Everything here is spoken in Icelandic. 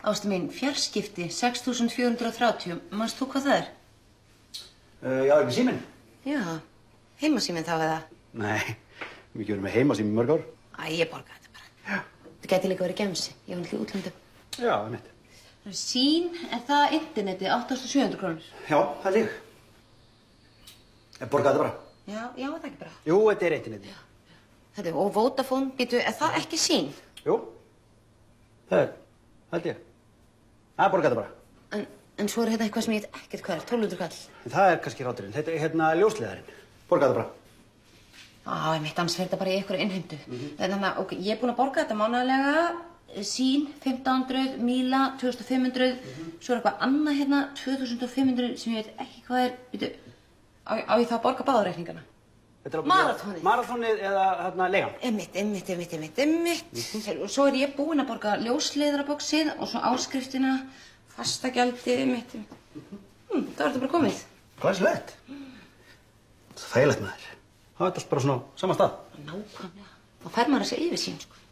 Ástu mín, fjarskipti, 6.430. Manst þú hvað það er? Já, ekki síminn? Já, heimasíminn þá eða? Nei, við ekki verið með heimasími mörg ár. Æ, ég borga þetta bara. Já. Það gæti líka verið gemsi. Ég var náttúrulega í útlöndum. Já, mitt. Sín, er það internetið, 8.700 krónur? Já, það er lík. Ég borga þetta bara. Já, það er ekki bara. Jú, þetta er internetið. Þetta, og Vodafone, býtu, er það ekki sín? Jú, það er, held ég. Það borga þetta bara. En svo er hérna eitthvað sem ég veit ekkert hvað er, 1200 kall. Það er kannski ráturinn. Þetta er hérna ljósleiðarinn. Borga þetta bara. Ég mitt annars fer þetta bara í einhverju innheimtu. Þannig að, ok, ég er búin að borga þetta mánaðarlega, sín, 1.500, míla, 2.500, svo er eitthvað annað hérna, 2.500 sem ég veit ekki hvað er, býtu, á ég þá að borga báðareikningana? Marathónið. Marathónið eða hérna leigan? Einmitt. Og svo er ég búin að borga ljósleiðarabóksið og svo áskriftina, fastagjaldið, einmitt. Það var þetta bara komið. Glæsilegt. Það er þægilegt með þér. Það er alltaf bara svona á sama stað. Nákvæmlega. Þá fær maður þessi yfirsýn, sko.